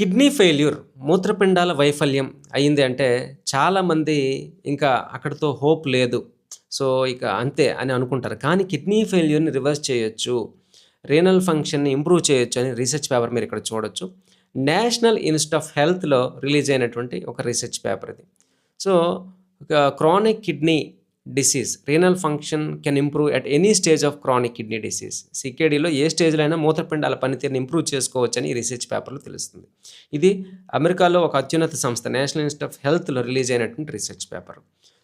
Kidney failure మూత్రపిండాల వైఫల్యం అయింది అంటే చాలామంది ఇంకా అక్కడితో హోప్ లేదు. సో, ఇక అంతే అని అనుకుంటారు. కానీ కిడ్నీ ఫెయిల్యూర్‌ని రివర్స్ చేయొచ్చు. రీనల్ ఫంక్షన్‌ని ఇంప్రూవ్ చేయొచ్చు అని రీసెర్చ్ పేపర్ మీరిక్కడ చూడొచ్చు. నేషనల్ ఇన్‌స్టిట్యూట్ ఆఫ్ హెల్త్‌లో రిలీజ్ అయినటువంటి ఒక రీసెర్చ్ పేపర్ ఇది. So, chronic kidney disease renal function can improve at any stage of chronic kidney disease. సీకేడీలో ఏ స్టేజ్‌లో అయినా మూత్రపిండాల పనితీరుని ఇంప్రూవ్ చేసుకోవచ్చని ఈ రీసెర్చ్ పేపర్‌లో తెలుస్తుంది. ఇది అమెరికాలో ఒక అత్యున్నత సంస్థ నేషనల్ ఇన్‌స్టిట్యూట్ ఆఫ్ హెల్త్‌లో రిలీజ్ అయినటువంటి రీసెర్చ్ పేపర్.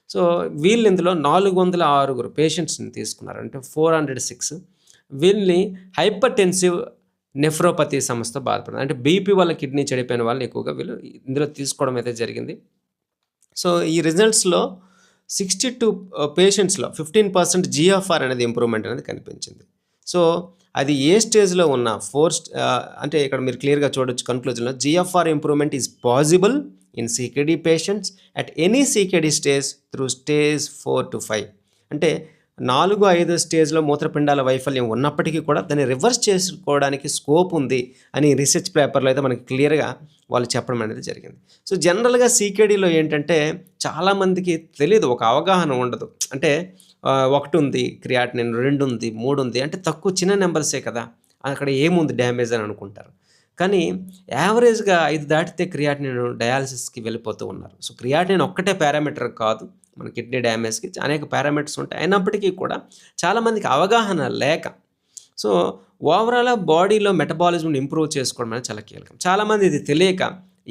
సో, వీళ్ళు ఇందులో 406 పేషెంట్స్‌ని తీసుకున్నారు. అంటే 406 వీళ్ళని హైపర్‌టెన్సివ్ నెఫ్రోపతి సమస్యతో బాధపడుతున్నారు. అంటే బీపీ వల్ల కిడ్నీ చెడిపోయిన వాళ్ళని ఎక్కువగా వీళ్ళు ఇందులో తీసుకోవడం అయితే జరిగింది. సో, ఈ రిజల్ట్స్‌లో 62 పేషెంట్స్‌లో 15% జీఎఫ్ఆర్ అనేది ఇంప్రూవ్‌మెంట్ అనేది కనిపించింది. సో, అది ఏ స్టేజ్‌లో ఉన్న అంటే ఇక్కడ మీరు క్లియర్‌గా చూడొచ్చు కన్క్లూజన్‌లో GFR improvement is possible in CKD patients at any CKD stage through stage 4-5. అంటే 4-5 స్టేజ్‌లో మూత్రపిండాల వైఫల్యం ఉన్నప్పటికీ కూడా దాన్ని రివర్స్ చేసుకోవడానికి స్కోప్ ఉంది అని రీసెర్చ్ పేపర్‌లో అయితే మనకి క్లియర్‌గా వాళ్ళు చెప్పడం అనేది జరిగింది. సో, జనరల్‌గా సీకేడీలో ఏంటంటే చాలామందికి తెలీదు, ఒక అవగాహన ఉండదు. అంటే 1 ఉంది క్రియాటినిన్, 2 ఉంది, 3 ఉంది అంటే తక్కువ చిన్న నెంబర్సే కదా, అక్కడ ఏముంది డ్యామేజ్ అని అనుకుంటారు. కానీ యావరేజ్‌గా 5 దాటితే క్రియాటినిన్ డయాలిసిస్‌కి వెళ్ళిపోతూ ఉన్నారు. సో, క్రియాటినిన్ ఒక్కటే పారామీటర్ కాదు మన కిడ్నీ డ్యామేజ్‌కి, అనేక పారామీటర్స్ ఉంటాయి. అయినప్పటికీ కూడా చాలామందికి అవగాహన లేక, సో, ఓవరాల్‌గా బాడీలో మెటబాలిజంని ఇంప్రూవ్ చేసుకోవడం అనేది చాలా కీలకం. చాలామంది ఇది తెలియక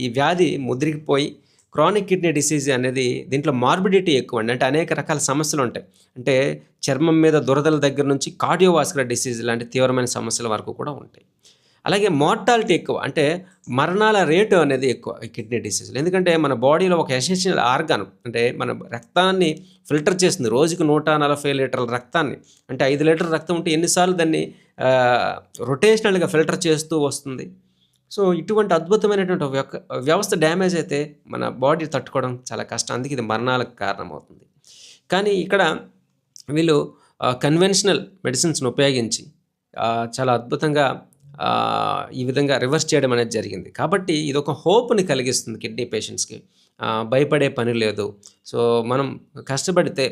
ఈ వ్యాధి ముదిరికిపోయి క్రానిక్ కిడ్నీ డిసీజ్ అనేది దీంట్లో మార్బిడిటీ ఎక్కువ అండి. అంటే అనేక రకాల సమస్యలు ఉంటాయి. అంటే చర్మం మీద దురదల దగ్గర నుంచి కార్డియోవాస్కులర్ డిసీజ్ లాంటి తీవ్రమైన సమస్యల వరకు కూడా ఉంటాయి. అలాగే మార్టాలిటీ ఎక్కువ, అంటే మరణాల రేటు అనేది ఎక్కువ ఈ కిడ్నీ డిసీజ్లో. ఎందుకంటే మన బాడీలో ఒక ఎసెన్షియల్ ఆర్గాన్, అంటే మన రక్తాన్ని ఫిల్టర్ చేస్తుంది. రోజుకి 140 లీటర్ల రక్తాన్ని, అంటే 5 లీటర్ల రక్తం ఉంటే ఎన్నిసార్లు దాన్ని రొటేషనల్గా ఫిల్టర్ చేస్తూ వస్తుంది. సో, ఇటువంటి అద్భుతమైనటువంటి వ్యవస్థ డ్యామేజ్ అయితే మన బాడీ తట్టుకోవడం చాలా కష్టం. అందుకే ఇది మరణాలకు కారణమవుతుంది. కానీ ఇక్కడ వీళ్ళు కన్వెన్షనల్ మెడిసిన్స్ని ఉపయోగించి చాలా అద్భుతంగా ఈ విధంగా రివర్స్ చేయడం అనేది జరిగింది. కాబట్టి ఇది ఒక హోప్‌ని కలిగిస్తుంది కిడ్నీ పేషెంట్స్‌కి. భయపడే పని లేదు. సో, మనం కష్టపడితే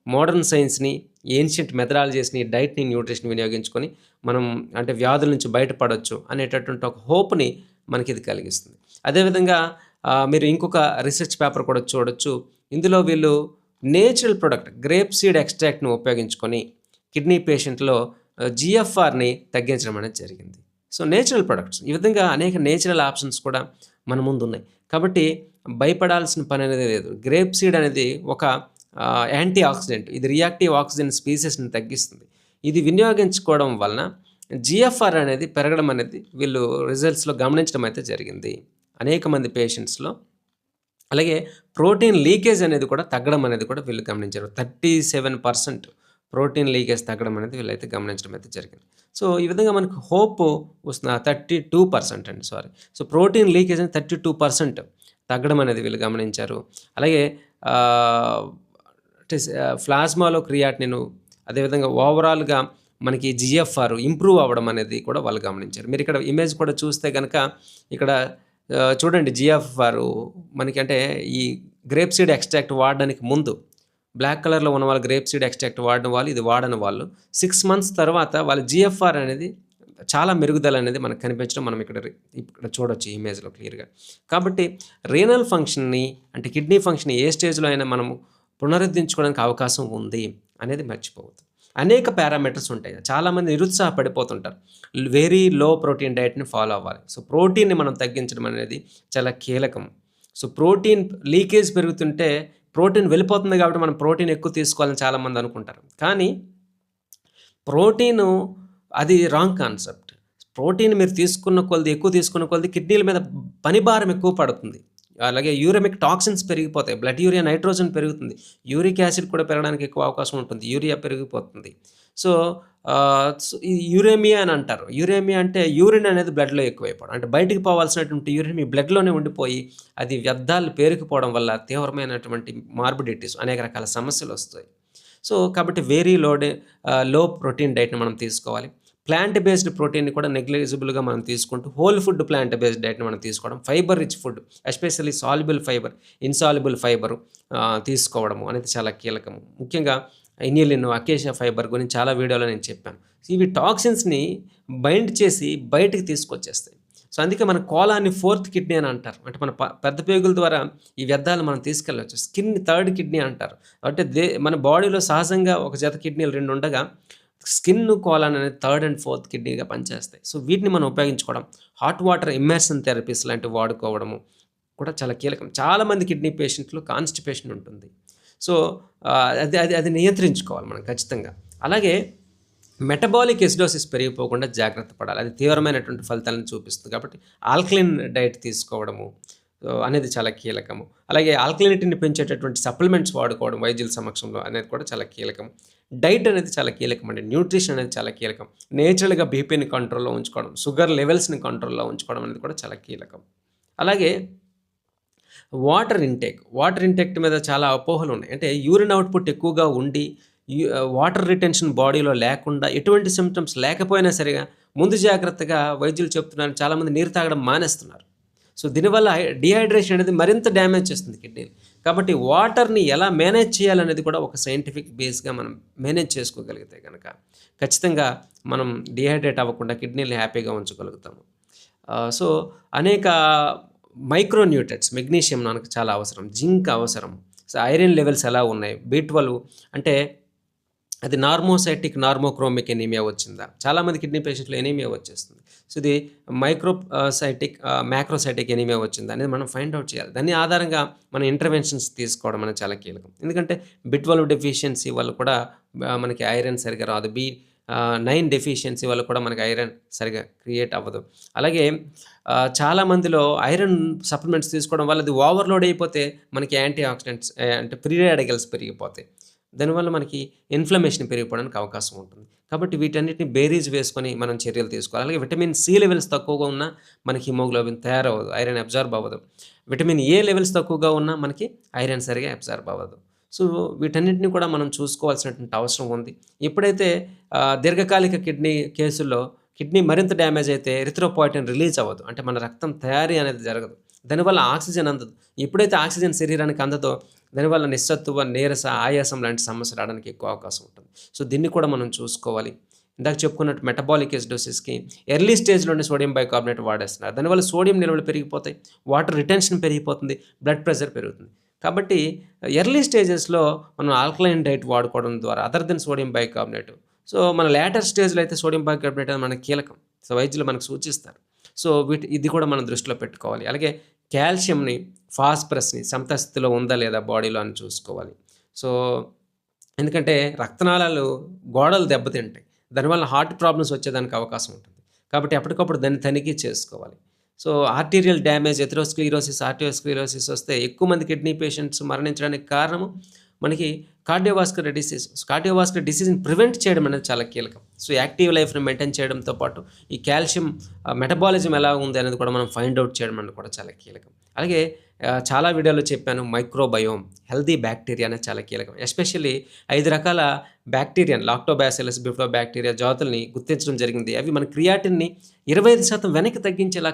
మోడర్న్ సైన్స్‌ని, ఏన్షియంట్ మెథడాలజీస్‌ని, డైట్‌ని, న్యూట్రిషన్ వినియోగించుకొని మనం అంటే వ్యాధుల నుంచి బయటపడొచ్చు అనేటటువంటి ఒక హోప్‌ని మనకి ఇది కలిగిస్తుంది. అదేవిధంగా మీరు ఇంకొక రీసెర్చ్ పేపర్ కూడా చూడొచ్చు. ఇందులో వీళ్ళు నేచురల్ ప్రొడక్ట్ గ్రేప్ సీడ్ ఎక్స్ట్రాక్ట్‌ని ఉపయోగించుకొని కిడ్నీ పేషెంట్‌లో జీఎఫ్ఆర్‌ని తగ్గించడం అనేది జరిగింది. సో, నేచురల్ ప్రొడక్ట్స్ ఈ విధంగా అనేక నేచురల్ ఆప్షన్స్ కూడా మన ముందు ఉన్నాయి. కాబట్టి భయపడాల్సిన పని అనేది లేదు. గ్రేప్ సీడ్ అనేది ఒక యాంటీ ఆక్సిడెంట్. ఇది రియాక్టివ్ ఆక్సిజన్ స్పీసెస్‌ని తగ్గిస్తుంది. ఇది వినియోగించుకోవడం వలన జీఎఫ్ఆర్ అనేది పెరగడం అనేది వీళ్ళు రిజల్ట్స్‌లో గమనించడం అయితే జరిగింది అనేక మంది పేషెంట్స్‌లో. అలాగే ప్రోటీన్ లీకేజ్ అనేది కూడా తగ్గడం అనేది కూడా వీళ్ళు గమనించారు. 37% ప్రోటీన్ లీకేజ్ తగ్గడం అనేది వీళ్ళైతే గమనించడం అయితే జరిగింది. సో, ఈ విధంగా మనకు హోప్ వస్తుంది. 32% అండి, సారీ. సో, ప్రోటీన్ లీకేజ్ అనేది 32% తగ్గడం అనేది వీళ్ళు గమనించారు. అలాగే ప్లాస్మాలో క్రియాటినిన్, అదేవిధంగా ఓవరాల్‌గా మనకి జీఎఫ్ఆర్ ఇంప్రూవ్ అవ్వడం అనేది కూడా వాళ్ళు గమనించారు. మీరు ఇక్కడ ఇమేజ్ కూడా చూస్తే కనుక ఇక్కడ చూడండి, జీఎఫ్ఆర్ మనకి అంటే ఈ గ్రేప్ సీడ్ ఎక్స్ట్రాక్ట్ వాడడానికి ముందు బ్లాక్ కలర్లో ఉన్న వాళ్ళు గ్రేప్ సీడ్ ఎక్స్ట్రాక్ట్ వాడిన వాళ్ళు, ఇది వాడని వాళ్ళు 6 మంత్స్ తర్వాత వాళ్ళ జీఎఫ్ఆర్ అనేది చాలా మెరుగుదల అనేది మనకు కనిపించడం మనం ఇక్కడ చూడొచ్చు ఈ ఇమేజ్లో క్లియర్గా. కాబట్టి రీనల్ ఫంక్షన్ని, అంటే కిడ్నీ ఫంక్షన్ ఏ స్టేజ్లో అయినా మనము పునరుద్ధరించుకోవడానికి అవకాశం ఉంది అనేది మర్చిపోవద్దు. అనేక పారామీటర్స్ ఉంటాయి. చాలామంది నిరుత్సాహపడిపోతుంటారు. వెరీ లో ప్రోటీన్ డైట్ని ఫాలో అవ్వాలి. సో, ప్రోటీన్ని మనం తగ్గించడం అనేది చాలా కీలకం. సో, ప్రోటీన్ లీకేజ్ పెరుగుతుంటే ప్రోటీన్ వెళ్ళిపోతుంది కాబట్టి మనం ప్రోటీన్ ఎక్కువ తీసుకోవాలని చాలామంది అనుకుంటారు. కానీ ప్రోటీను అది రాంగ్ కాన్సెప్ట్. ప్రోటీన్ మీరు ఎక్కువ తీసుకున్న కొలది కిడ్నీల మీద పని భారం ఎక్కువ పడుతుంది. అలాగే యూరెమిక్ టాక్సిన్స్ పెరిగిపోతాయి. బ్లడ్ యూరియా నైట్రోజన్ పెరుగుతుంది. యూరిక్ యాసిడ్ కూడా పెరగడానికి ఎక్కువ అవకాశం ఉంటుంది. యూరియా పెరిగిపోతుంది. సో, ఈ యూరేమియా అని అంటారు. యూరేమియా అంటే యూరిన్ అనేది బ్లడ్లో ఎక్కువైపోవడం, అంటే బయటికి పోవాల్సినటువంటి యూరిన్ మీ బ్లడ్లోనే ఉండిపోయి అది వ్యర్థాలు పేరుకుపోవడం వల్ల తీవ్రమైనటువంటి మార్బిడిటీస్, అనేక రకాల సమస్యలు వస్తాయి. సో, కాబట్టి వెరీ లో ప్రోటీన్ డైట్ని మనం తీసుకోవాలి. ప్లాంట్ బేస్డ్ ప్రోటీన్‌ని కూడా నెగ్లిజిబుల్‌గా మనం తీసుకుంటూ హోల్ ఫుడ్ ప్లాంట్ బేస్డ్ డైట్‌ని మనం తీసుకోవడం, fibre rich food especially soluble fibre, insoluble fibre తీసుకోవడము అనేది చాలా కీలకము. ముఖ్యంగా ఇనిలిన్, అకేషియా ఫైబర్ గురించి చాలా వీడియోలో నేను చెప్పాను. ఇవి టాక్సిన్స్‌ని బైండ్ చేసి బయటికి తీసుకొచ్చేస్తాయి. సో, అందుకే మన కోలాన్ని ఫోర్త్ కిడ్నీ అని అంటారు. అంటే మన పెద్ద పేగుల ద్వారా ఈ వ్యర్థాలు మనం తీసుకెళ్ళొచ్చు. స్కిన్‌ని థర్డ్ కిడ్నీ అంటారు. అంటే మన బాడీలో సహజంగా ఒక జత కిడ్నీలు 2 ఉండగా స్కిన్, కోలాన్ అనేది థర్డ్ అండ్ ఫోర్త్ కిడ్నీగా పనిచేస్తాయి. సో, వీటిని మనం ఉపయోగించుకోవడం, హాట్ వాటర్ ఇమ్మర్షన్ థెరపీస్ లాంటివి వాడుకోవడము కూడా చాలా కీలకం. చాలామంది కిడ్నీ పేషెంట్‌లో కాన్‌స్టిపేషన్ ఉంటుంది. సో, అది అది అది నియంత్రించుకోవాలి మనం ఖచ్చితంగా. అలాగే మెటబాలిక్ ఎసిడోసిస్ పెరిగిపోకుండా జాగ్రత్త పడాలి. అది తీవ్రమైనటువంటి ఫలితాలను చూపిస్తుంది. కాబట్టి ఆల్కలైన్ డైట్ తీసుకోవడము అనేది చాలా కీలకము. అలాగే ఆల్కలినిటీని పెంచేటటువంటి సప్లిమెంట్స్ వాడుకోవడం వైద్యుల సమక్షంలో అనేది కూడా చాలా కీలకం. డైట్ అనేది చాలా కీలకం అండి. న్యూట్రిషన్ అనేది చాలా కీలకం. నేచురల్‌గా బీపీని కంట్రోల్‌లో ఉంచుకోవడం, షుగర్ లెవెల్స్‌ని కంట్రోల్‌లో ఉంచుకోవడం అనేది కూడా చాలా కీలకం. అలాగే వాటర్ ఇంటేక్ మీద చాలా అపోహలు ఉన్నాయి. అంటే యూరిన్ అవుట్‌పుట్ ఎక్కువగా ఉండి వాటర్ రిటెన్షన్ బాడీలో లేకుండా ఎటువంటి సిమ్టమ్స్ లేకపోయినా సరిగా ముందు జాగ్రత్తగా వైద్యులు చెప్తున్నారు. చాలామంది నీరు తాగడం మానేస్తున్నారు. సో, దీనివల్ల డీహైడ్రేషన్ అనేది మరింత డ్యామేజ్ చేస్తుంది కిడ్నీని. కాబట్టి వాటర్‌ని ఎలా మేనేజ్ చేయాలనేది కూడా ఒక సైంటిఫిక్ బేస్‌గా మనం మేనేజ్ చేసుకోగలిగితే గనక ఖచ్చితంగా మనం డీహైడ్రేట్ అవ్వకుండా కిడ్నీని హ్యాపీగా ఉంచగలుగుతాము. సో, అనేక మైక్రో న్యూట్రియంట్స్, మెగ్నీషియం మనకు చాలా అవసరం, జింక్ అవసరం. సో, ఐరన్ లెవెల్స్ ఎలా ఉన్నాయి, B12 అంటే అది నార్మోక్రోమిక్ ఎనీమియా వచ్చిందా? చాలామంది కిడ్నీ పేషెంట్‌లో ఎనీమియా వచ్చేస్తుంది. సో, ఇది మ్యాక్రోసైటిక్ ఎనీమియా వచ్చిందా అనేది మనం ఫైండ్ అవుట్ చేయాలి. దాని ఆధారంగా మనం ఇంటర్వెన్షన్స్ తీసుకోవడం అనేది చాలా కీలకం. ఎందుకంటే B12 డెఫిషియన్సీ వల్ల కూడా మనకి ఐరన్ సరిగ్గా రాదు. B9 డెఫిషియన్సీ వల్ల కూడా మనకి ఐరన్ సరిగ్గా క్రియేట్ అవ్వదు. అలాగే చాలా మందిలో ఐరన్ సప్లిమెంట్స్ తీసుకోవడం వల్ల అది ఓవర్‌లోడ్ అయిపోతే మనకి యాంటీ ఆక్సిడెంట్స్ అంటే ఫ్రీ రాడికల్స్ పెరిగిపోతాయి. దానివల్ల మనకి ఇన్‌ఫ్లమేషన్ పెరిగిపోవడానికి అవకాశం ఉంటుంది. కాబట్టి వీటన్నిటిని బేరీజ్ వేసుకొని మనం చర్యలు తీసుకోవాలి. అలాగే విటమిన్ సి లెవెల్స్ తక్కువగా ఉన్నా మనకి హిమోగ్లోబిన్ తయారవ్వదు, ఐరన్ అబ్జార్బ్ అవ్వదు. విటమిన్ ఏ లెవెల్స్ తక్కువగా ఉన్నా మనకి ఐరన్ సరిగ్గా అబ్జార్బ్ అవ్వదు. సో, వీటన్నిటిని కూడా మనం చూసుకోవాల్సినటువంటి అవసరం ఉంది. ఎప్పుడైతే దీర్ఘకాలిక కిడ్నీ కేసుల్లో కిడ్నీ మరింత డ్యామేజ్ అయితే ఎరిథ్రోపాయిటిన్ రిలీజ్ అవ్వదు. అంటే మన రక్తం తయారీ అనేది జరగదు. దానివల్ల ఆక్సిజన్ అందదు. ఎప్పుడైతే ఆక్సిజన్ శరీరానికి అందదో దానివల్ల నిస్సత్తువ, నీరస, ఆయాసం లాంటి సమస్యలు రావడానికి ఎక్కువ అవకాశం ఉంటుంది. సో, దీన్ని కూడా మనం చూసుకోవాలి. ఇందాక చెప్పుకున్నట్టు మెటబాలిక్ ఎసిడోసిస్‌కి ఎర్లీ స్టేజ్‌లోనే సోడియం బైకార్బోనేట్ వాడేస్తున్నారు. దానివల్ల సోడియం నిల్వలు పెరిగిపోతాయి, వాటర్ రిటెన్షన్ పెరిగిపోతుంది, బ్లడ్ ప్రెషర్ పెరుగుతుంది. కాబట్టి ఎర్లీ స్టేజెస్‌లో మనం ఆల్కలైన్ డైట్ వాడుకోవడం ద్వారా other than sodium bicarbonate. So, మన లేటర్ స్టేజ్‌లో అయితే సోడియం బైకార్బోనేట్ అనేది మనకు కీలకం. సో, వైద్యులు మనకు సూచిస్తారు. సో, ఇది కూడా మనం దృష్టిలో పెట్టుకోవాలి. అలాగే కాల్షియంని, ఫాస్ఫరస్‌ని సమస్థితిలో ఉందా లేదా బాడీలో అని చూసుకోవాలి. సో, ఎందుకంటే రక్తనాళాలు గోడలు దెబ్బతింటాయి. దానివల్ల హార్ట్ ప్రాబ్లమ్స్ వచ్చేదానికి అవకాశం ఉంటుంది. కాబట్టి అప్పటికప్పుడు దాన్ని తనిఖీ చేసుకోవాలి. సో, ఆర్టీరియల్ డ్యామేజ్, ఆర్టియోస్క్లిరోసిస్ వస్తే ఎక్కువ మంది కిడ్నీ పేషెంట్స్ మరణించడానికి కారణము మనకి కార్డియోవాస్కులర్ డిసీజ్‌ని ప్రివెంట్ చేయడం అనేది చాలా కీలకం. సో, యాక్టివ్ లైఫ్‌ని మెయింటైన్ చేయడంతో పాటు ఈ కాల్షియం మెటబాలిజం ఎలా ఉంది అనేది కూడా మనం ఫైండ్ అవుట్ చేయడం అనేది కూడా చాలా కీలకం. అలాగే చాలా వీడియోలో చెప్పాను మైక్రోబయోమ్, హెల్తీ బ్యాక్టీరియా అనేది చాలా కీలకం. ఎస్పెషల్లీ 5 రకాల బ్యాక్టీరియాని లాక్టోబాసిల్లస్, బిఫిడోబాక్టీరియా జాతుల్ని గుర్తించడం జరిగింది. అవి మన క్రియాటిన్‌ని 25% వెనక్కి తగ్గించేలా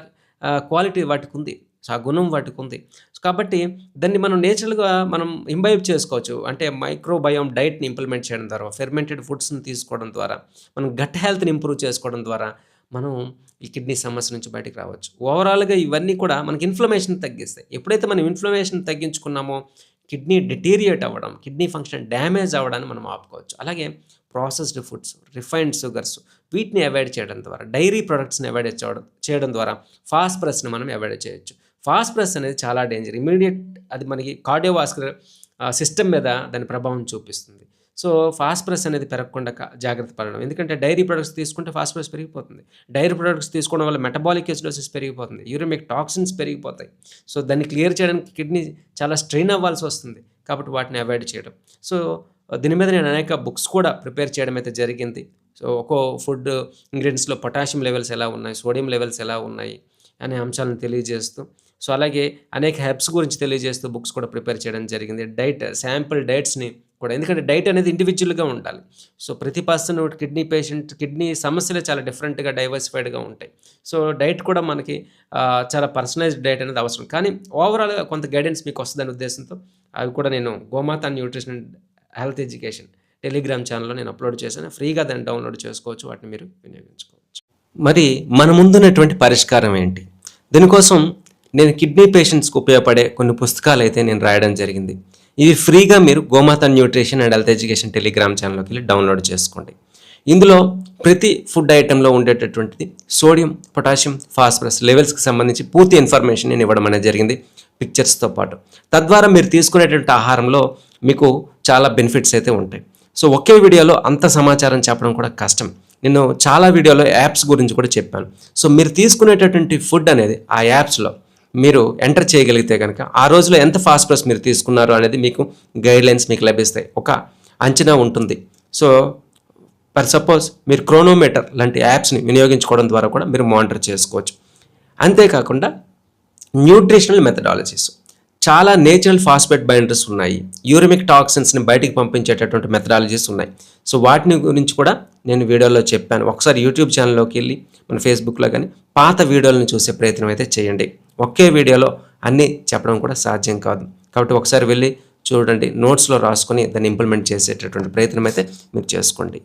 క్వాలిటీ వాటికుంది. సో, ఆ గుణం వాటికుంది. కాబట్టి దాన్ని మనం నేచురల్‌గా మనం ఇంబైబ్ చేసుకోవచ్చు. అంటే మైక్రోబయోమ్ డైట్‌ని ఇంప్లిమెంట్ చేయడం ద్వారా, ఫెర్మెంటెడ్ ఫుడ్స్‌ని తీసుకోవడం ద్వారా, మనం గట్ హెల్త్‌ని ఇంప్రూవ్ చేసుకోవడం ద్వారా మనం ఈ కిడ్నీ సమస్య నుంచి బయటికి రావచ్చు. ఓవరాల్‌గా ఇవన్నీ కూడా మనకి ఇన్‌ఫ్లమేషన్ తగ్గిస్తాయి. ఎప్పుడైతే మనం ఇన్‌ఫ్లమేషన్ తగ్గించుకున్నామో కిడ్నీ డిటీరియేట్ అవ్వడం, కిడ్నీ ఫంక్షన్ డ్యామేజ్ అవ్వడాన్ని మనం ఆపుకోవచ్చు. అలాగే ప్రాసెస్డ్ ఫుడ్స్, రిఫైన్డ్ షుగర్స్ వీటిని అవాయిడ్ చేయడం ద్వారా, డైరీ ప్రొడక్ట్స్‌ని అవాయిడ్ చేయడం ద్వారా ఫాస్ఫరస్‌ని మనం అవాయిడ్ చేయొచ్చు. ఫాస్ఫరస్ అనేది చాలా డేంజర్. ఇమ్మీడియేట్ అది మనకి కార్డియోవాస్కులర్ సిస్టమ్ మీద దాని ప్రభావం చూపిస్తుంది. సో, ఫాస్ఫరస్ అనేది పెరగకుండా జాగ్రత్త పడడం. ఎందుకంటే డైరీ ప్రొడక్ట్స్ తీసుకుంటే ఫాస్ఫరస్ పెరిగిపోతుంది. డైరీ ప్రొడక్ట్స్ తీసుకోవడం వల్ల మెటబాలిక్ ఎసిడోసిస్ పెరిగిపోతుంది. యూరిమిక్ టాక్సిన్స్ పెరిగిపోతాయి. సో, దాన్ని క్లియర్ చేయడానికి కిడ్నీ చాలా స్ట్రెయిన్ అవ్వాల్సి వస్తుంది. కాబట్టి వాటిని అవాయిడ్ చేయడం. సో, దీని మీద నేను అనేక బుక్స్ కూడా ప్రిపేర్ చేయడం అయితే జరిగింది. సో, ఒక్కో ఫుడ్ ఇంగ్రీడియంట్స్‌లో పొటాషియం లెవెల్స్ ఎలా ఉన్నాయి, సోడియం లెవెల్స్ ఎలా ఉన్నాయి, అనే అంశాలను తెలియజేస్తూ, సో అలాగే అనేక హెర్బ్స్ గురించి తెలియజేస్తూ బుక్స్ కూడా ప్రిపేర్ చేయడం జరిగింది. శాంపుల్ డైట్స్‌ని కూడా, ఎందుకంటే డైట్ అనేది ఇండివిడ్యువల్‌గా ఉండాలి. సో ప్రతి పర్సన్ కిడ్నీ సమస్యలు చాలా డిఫరెంట్‌గా డైవర్సిఫైడ్‌గా ఉంటాయి. సో డైట్ కూడా మనకి చాలా పర్సనలైజ్డ్ డైట్ అనేది అవసరం. కానీ ఓవరాల్‌గా కొంత గైడెన్స్ మీకు వస్తదనే ఉద్దేశంతో అవి కూడా నేను గోమాత nutrition and health education Telegram ఛానెల్‌లో నేను అప్‌లోడ్ చేశాను. ఫ్రీగా దాన్ని డౌన్‌లోడ్ చేసుకోవచ్చు. వాటిని మీరు వినియోగించుకోవచ్చు. మరి మన ముందున్నటువంటి పరిష్కారం ఏంటి? దీనికోసం నేను కిడ్నీ పేషెంట్స్‌కి ఉపయోగపడే కొన్ని పుస్తకాలైతే నేను రాయడం జరిగింది. ఇవి ఫ్రీగా మీరు గోమాత nutrition and health education Telegram ఛానల్‌లోకి వెళ్ళి డౌన్‌లోడ్ చేసుకోండి. ఇందులో ప్రతి ఫుడ్ ఐటెంలో ఉండేటటువంటిది సోడియం, పొటాషియం, ఫాస్ఫరస్ లెవెల్స్‌కి సంబంధించి పూర్తి ఇన్ఫర్మేషన్ నేను ఇవ్వడం అనేది జరిగింది పిక్చర్స్‌తో పాటు. తద్వారా మీరు తీసుకునేటువంటి ఆహారంలో మీకు చాలా బెనిఫిట్స్ అయితే ఉంటాయి. సో ఒకే వీడియోలో అంత సమాచారం చెప్పడం కూడా కష్టం. నేను చాలా వీడియోలో యాప్స్ గురించి కూడా చెప్పాను. సో మీరు తీసుకునేటటువంటి ఫుడ్ అనేది ఆ యాప్స్‌లో మీరు ఎంటర్ చేయగలిగితే కనుక ఆ రోజులో ఎంత ఫాస్ఫరస్ మీరు తీసుకున్నారు అనేది మీకు గైడ్లైన్స్ మీకు లభిస్తాయి. ఒక అంచనా ఉంటుంది. సో ఫర్ సపోజ్ మీరు క్రోనోమీటర్ లాంటి యాప్స్ని వినియోగించుకోవడం ద్వారా కూడా మీరు మానిటర్ చేసుకోవచ్చు. అంతేకాకుండా న్యూట్రిషనల్ మెథడాలజీస్, చాలా నేచురల్ ఫాస్ఫేట్ బైండర్స్ ఉన్నాయి. యూరిమిక్ టాక్సిన్స్ని బయటికి పంపించేటటువంటి మెథడాలజీస్ ఉన్నాయి. సో వాటిని గురించి కూడా నేను వీడియోలో చెప్పాను. ఒకసారి యూట్యూబ్ ఛానల్లోకి వెళ్ళి మన ఫేస్బుక్లో కానీ పాత వీడియోలను చూసే ప్రయత్నం అయితే చేయండి. ఒకే వీడియోలో అన్నీ చెప్పడం కూడా సాధ్యం కాదు. కాబట్టి ఒకసారి వెళ్ళి చూడండి, నోట్స్లో రాసుకొని దాన్ని ఇంప్లిమెంట్ చేసేటటువంటి ప్రయత్నం అయితే మీరు చేసుకోండి.